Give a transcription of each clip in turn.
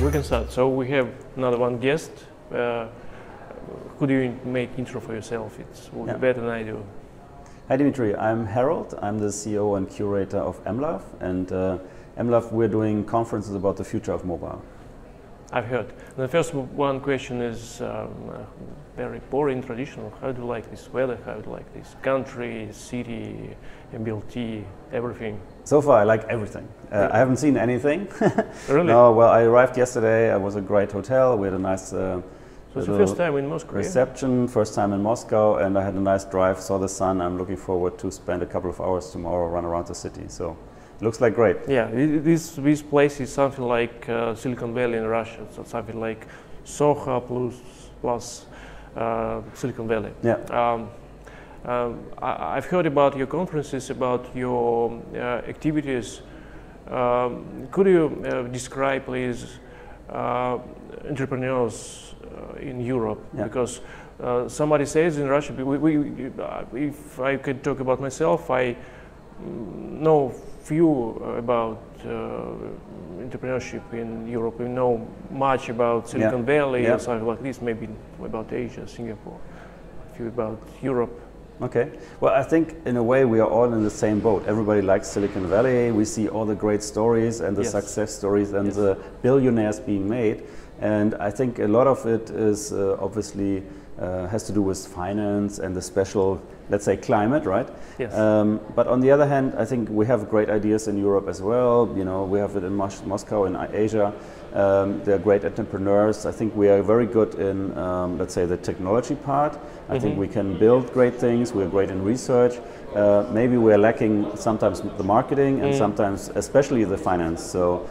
we can start. So we have another one guest. Could you make intro for yourself? It will be better than I do. Hi Dimitri, I'm Harald. I'm the CEO and curator of MLOVE, and MLOVE, we're doing conferences about the future of mobile. I've heard. The first one question is very boring, traditional. How do you like this weather? How do you like this country, city, MBLT, everything? So far, I like everything. I haven't seen anything. Really? No, well, I arrived yesterday. It was a great hotel. We had a nice so it's the first time in Moscow? Reception, first time in Moscow, and I had a nice drive, saw the sun. I'm looking forward to spend a couple of hours tomorrow, run around the city. So it looks like great. Yeah, this place is something like Silicon Valley in Russia. So something like Soho plus Silicon Valley. Yeah. I've heard about your conferences, about your activities. Could you describe, please, entrepreneurs in Europe? Yeah. Because somebody says in Russia, if I could talk about myself, I know few about entrepreneurship in Europe. We know much about Silicon Valley or something like this, maybe about Asia, Singapore, a few about Europe. Okay. Well, I think in a way we are all in the same boat. Everybody likes Silicon Valley. We see all the great stories and the success stories and the billionaires being made. And I think a lot of it is obviously has to do with finance and the special, let's say, climate, right? Yes. But on the other hand, I think we have great ideas in Europe as well. You know, we have it in Moscow, in Asia. They're great entrepreneurs. I think we are very good in, let's say, the technology part. I think we can build great things. We're great in research. Maybe we're lacking sometimes the marketing and sometimes especially the finance. So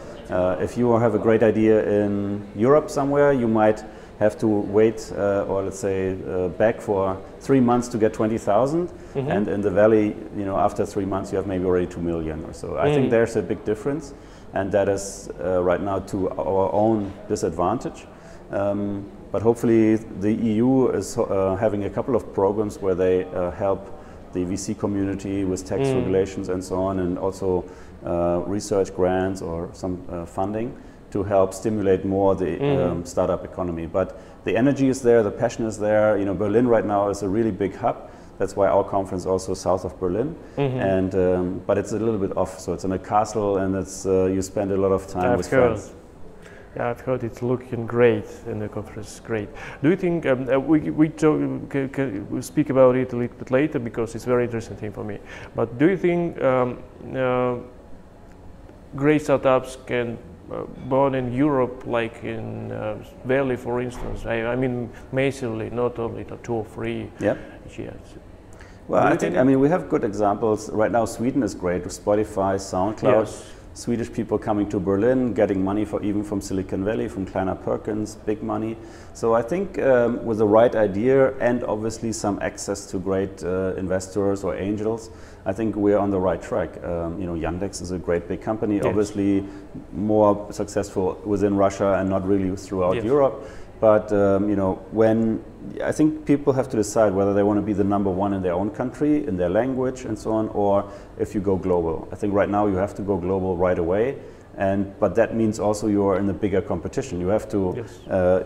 if you have a great idea in Europe somewhere, you might have to wait or let's say back for 3 months to get 20,000, and in the valley, you know, after 3 months you have maybe already 2 million or so. I think there's a big difference, and that is right now to our own disadvantage. But hopefully the EU is having a couple of programs where they help the VC community with tax regulations and so on, and also research grants or some funding to help stimulate more the startup economy. But the energy is there, the passion is there. You know, Berlin right now is a really big hub. That's why our conference also south of Berlin. And but it's a little bit off. So it's in a castle, and it's you spend a lot of time with friends. Yeah, I've heard it's looking great, and the conference is great. Do you think we'll speak about it a little bit later because it's a very interesting thing for me. But do you think great startups can born in Europe, like in Valley, for instance? I mean, massively, not only 2 or 3 years. Well, I think, I mean, we have good examples. Right now, Sweden is great with Spotify, SoundCloud. Yes. Swedish people coming to Berlin, getting money for even from Silicon Valley, from Kleiner Perkins, big money. So I think with the right idea and obviously some access to great investors or angels, I think we're on the right track. You know, Yandex is a great big company, obviously more successful within Russia and not really throughout Europe. But you know, when I think people have to decide whether they want to be the #1 in their own country, in their language, and so on, or if you go global. I think right now you have to go global right away, but that means also you are in a bigger competition. You have to,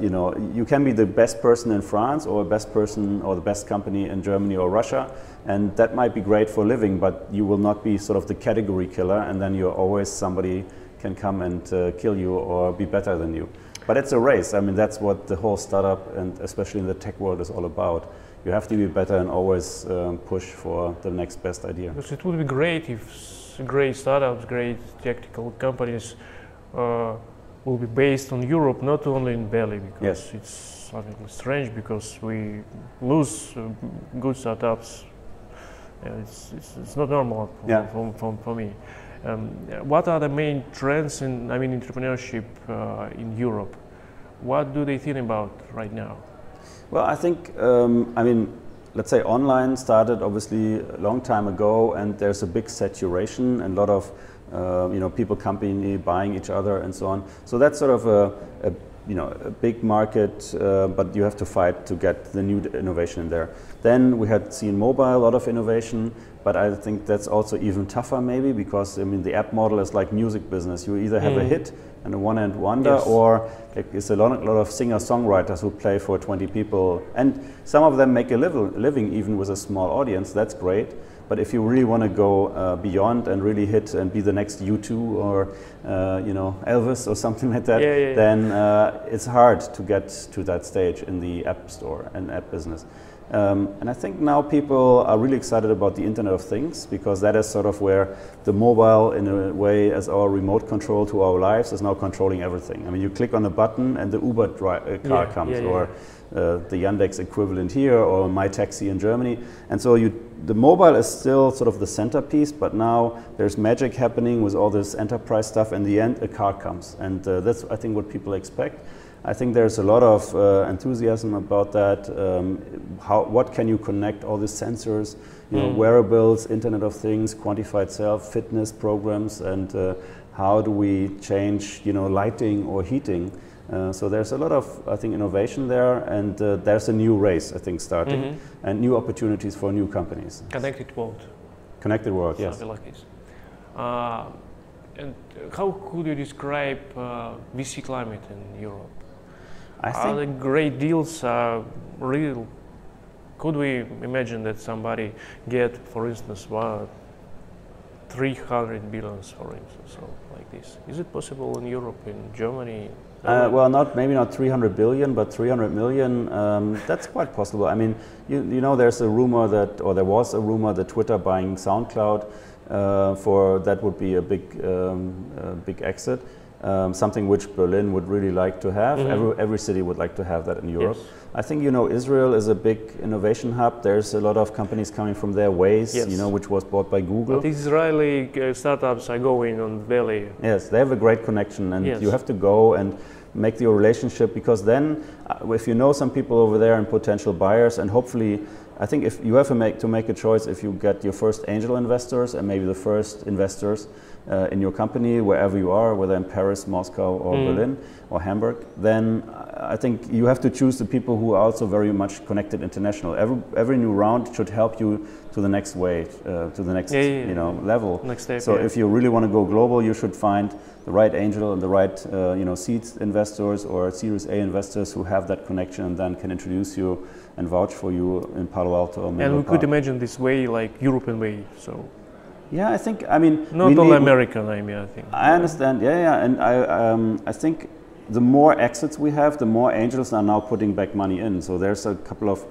you know, you can be the best person in France or best person or the best company in Germany or Russia, and that might be great for living, but you will not be sort of the category killer, and then you're always somebody can come and kill you or be better than you. But it's a race. I mean, that's what the whole startup and especially in the tech world is all about. You have to be better and always push for the next best idea. Because it would be great if great startups, great technical companies will be based on Europe, not only in Valley, because it's something strange because we lose good startups. It's not normal for me. What are the main trends in, entrepreneurship in Europe? What do they think about right now? Well, I think, let's say online started obviously a long time ago, and there's a big saturation and a lot of people company buying each other and so on. So that's sort of a a big market, but you have to fight to get the new innovation in there. Then we had seen mobile, a lot of innovation, but I think that's also even tougher maybe, because I mean the app model is like music business. You either have a hit and a one-hit wonder, or it's a lot of singer-songwriters who play for 20 people, and some of them make a living even with a small audience. That's great. But if you really want to go beyond and really hit and be the next U2 or Elvis or something like that, then it's hard to get to that stage in the app store and app business. And I think now people are really excited about the Internet of Things, because that is sort of where the mobile, in a way, as our remote control to our lives, is now controlling everything. I mean, you click on a button and the Uber car comes, or the Yandex equivalent here, or My Taxi in Germany. And so the mobile is still sort of the centerpiece, but now there's magic happening with all this enterprise stuff. In the end, a car comes, and that's, I think, what people expect. I think there's a lot of enthusiasm about that. What can you connect all these sensors, wearables, Internet of Things, quantified self, fitness programs, and how do we change, lighting or heating? So there's a lot of, I think, innovation there, and there's a new race, I think, starting, and new opportunities for new companies. Connected world. Connected world, yes. Something like this. And how could you describe VC climate in Europe? Are the great deals real? Could we imagine that somebody get, for instance, 300 billions, for instance, or like this? Is it possible in Europe, in Germany? Well, maybe not 300 billion, but 300 million. That's quite possible. I mean, there's a rumor that, or there was a rumor that Twitter buying SoundCloud that would be a big exit. Something which Berlin would really like to have. Every city would like to have that in Europe. Yes. I think Israel is a big innovation hub. There's a lot of companies coming from there. Waze, which was bought by Google. But Israeli startups are going on Valley. Yes, they have a great connection, and you have to go and make your relationship, because then if you know some people over there and potential buyers, and hopefully, I think if you have to make a choice, if you get your first angel investors and maybe the first investors in your company, wherever you are, whether in Paris, Moscow, or Berlin, or Hamburg, then I think you have to choose the people who are also very much connected international. Every new round should help you to the next wave, to the next level. Next step, so if you really want to go global, you should find the right angel and the right seed investors or Series A investors who have that connection, and then can introduce you and vouch for you in Palo Alto or Menlo And we Park. could imagine this way, like European way. So. Yeah, I mean, not only American. I think. I understand. And I think the more exits we have, the more angels are now putting back money in. So there's a couple of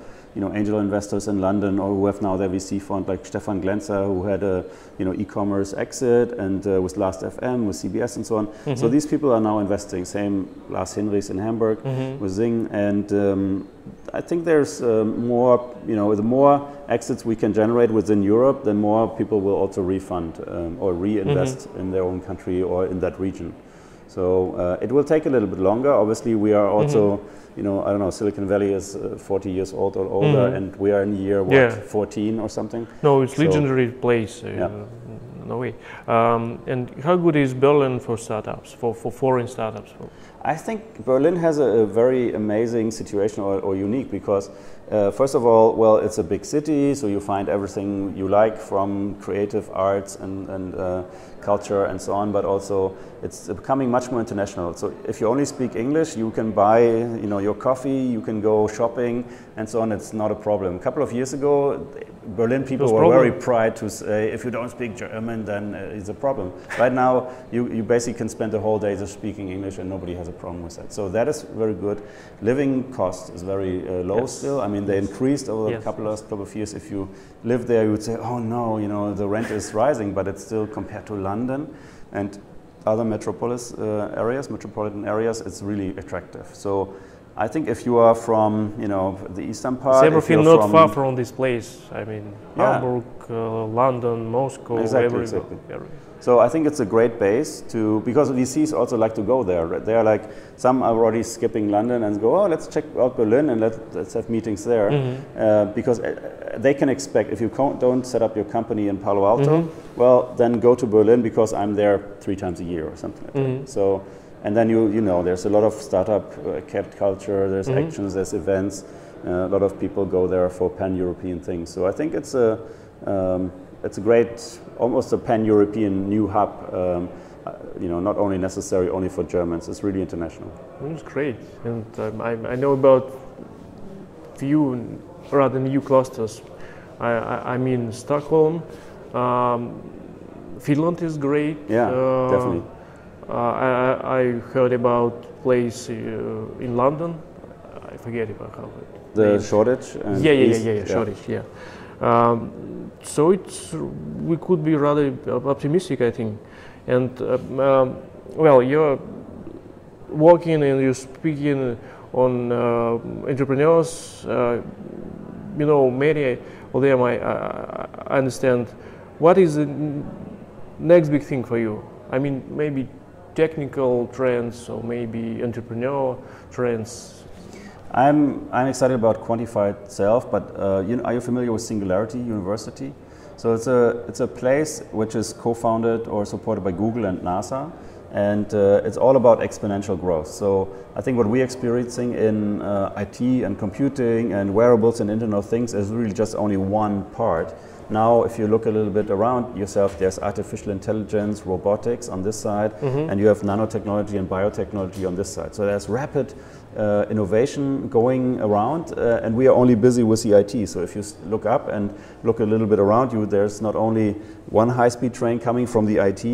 angel investors in London, or who have now their VC fund, like Stefan Glenzer, who had a e-commerce exit, and with Last.fm, with CBS, and so on. So these people are now investing. Same Lars Hinrichs in Hamburg with Zing, and I think there's more. The more exits we can generate within Europe, the more people will also refund or reinvest in their own country or in that region. So it will take a little bit longer. Obviously, we are also, I don't know, Silicon Valley is 40 years old or older, and we are in year, 14 or something? No, it's legendary place. No way. And how good is Berlin for startups, for foreign startups? I think Berlin has a very amazing situation, or unique, because first of all, well, it's a big city, so you find everything you like, from creative arts and culture and so on, but also it's becoming much more international. So if you only speak English, you can buy your coffee, you can go shopping and so on. It's not a problem. A couple of years ago, Berlin people were very proud to say, if you don't speak German, then it's a problem. Right now, you basically can spend the whole day just speaking English, and nobody has a problem with that. So that is very good. Living cost is very low still. I mean, they increased over the couple of years. If you live there, you would say, oh no, the rent is rising, but it's still, compared to London and other metropolitan areas, it's really attractive. So I think if you are from, the eastern part, Everything not far from this place. I mean, Hamburg, London, Moscow, exactly. So I think it's a great base because VCs also like to go there. They are like, some are already skipping London and go, oh, let's check out Berlin and let's have meetings there. Because they can expect, if you don't set up your company in Palo Alto, well, then go to Berlin, because I'm there 3 times a year or something like that. So And then you know, there's a lot of startup culture, there's actions, there's events. A lot of people go there for pan-European things. So I think it's a great, almost a pan-European new hub. You know, not only necessary only for Germans. It's really international. It's great, and I know about few rather new clusters. I mean Stockholm, Finland is great. Yeah, definitely. I heard about place in London. I forget about how it. The Shoreditch. Yeah, Shoreditch. Yeah. So we could be rather optimistic, I think. And well, you're working and you're speaking on entrepreneurs. You know, many of them I understand. What is the next big thing for you? I mean, maybe technical trends or maybe entrepreneur trends. I'm excited about quantified self, but you know, are you familiar with Singularity University? So it's a place which is co-founded or supported by Google and NASA, and it's all about exponential growth. So I think what we're experiencing in IT and computing and wearables and Internet of Things is really just only one part. Now, if you look a little bit around yourself, there's artificial intelligence, robotics on this side, and you have nanotechnology and biotechnology on this side. So there's rapid innovation going around, and we are only busy with the IT. So if you look up and look a little bit around you, there's not only one high-speed train coming from the IT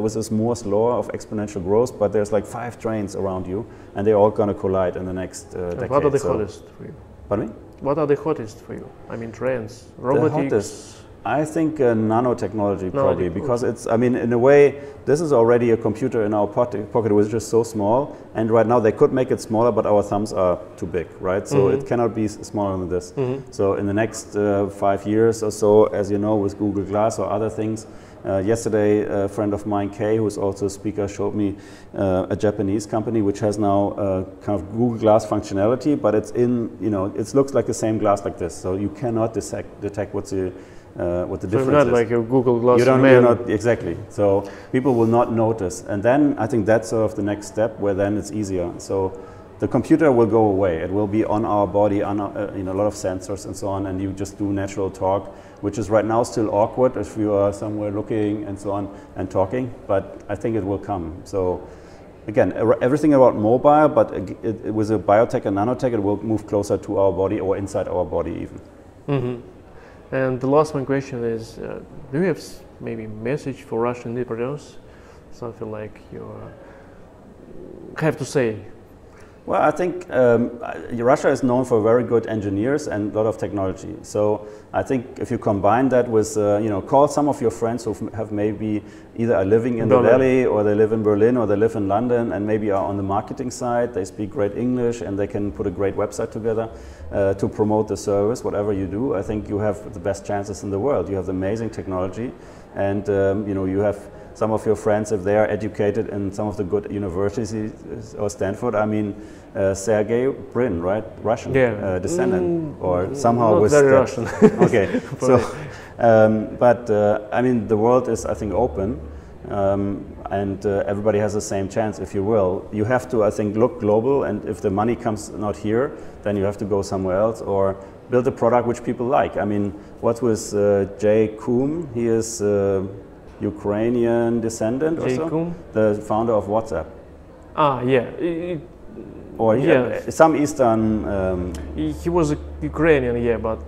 with this Moore's law of exponential growth, but there's like 5 trains around you, and they're all going to collide in the next decade. What are the hottest for you? Pardon me? What are the hottest for you? I mean, trends, robotics. I think nanotechnology probably, because it's, I mean, in a way, this is already a computer in our pocket which is so small, and right now they could make it smaller, but our thumbs are too big, right? So it cannot be smaller than this. So in the next 5 years or so, as you know, with Google Glass or other things, yesterday a friend of mine, Kay, who is also a speaker, showed me a Japanese company which has now kind of Google Glass functionality, but it's in, you know, it looks like the same glass like this, so you cannot detect what the difference not is. Like a Google Glass. You're not exactly. So people will not notice, and then I think that's sort of the next step, where then it's easier. So the computer will go away. It will be on our body, on you know, a lot of sensors and so on, and you just do natural talk, which is right now still awkward if you are somewhere looking and so on and talking. But I think it will come. So again, everything about mobile, but with a biotech and nanotech, it will move closer to our body or inside our body even. And the last one question is, do you have maybe message for Russian entrepreneurs? Something like you have to say? Well, I think Russia is known for very good engineers and a lot of technology. So I think if you combine that with, you know, call some of your friends who have maybe either are living in the valley, or they live in Berlin, or they live in London, and maybe are on the marketing side, they speak great English, and they can put a great website together to promote the service, whatever you do. I think you have the best chances in the world. You have amazing technology, and you know, you have some of your friends, if they are educated in some of the good universities or Stanford, I mean, Sergey Brin, right? Russian descendant, or somehow not with very Russian. Okay, so, but I mean, the world is, I think, open, and everybody has the same chance, if you will. You have to, I think, look global, and if the money comes not here, then you have to go somewhere else, or build a product which people like. I mean, what's with Jay Koum? He is Ukrainian descendant or so? The founder of WhatsApp. Or some Eastern... he was a Ukrainian, yeah, but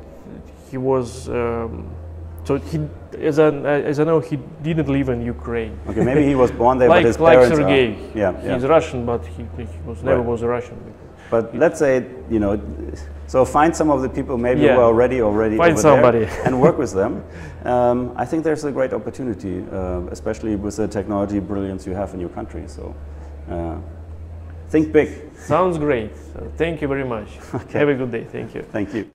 he was... so he, as I know, he didn't live in Ukraine. Okay, maybe he was born there, like, but his parents Sergey. Yeah, He's Russian, but he was never was a Russian. But let's say, you know, so find some of the people maybe who are already find somebody and work with them. I think there's a great opportunity, especially with the technology brilliance you have in your country. So think big. Sounds great. So thank you very much. Okay. Have a good day. Thank you. Thank you.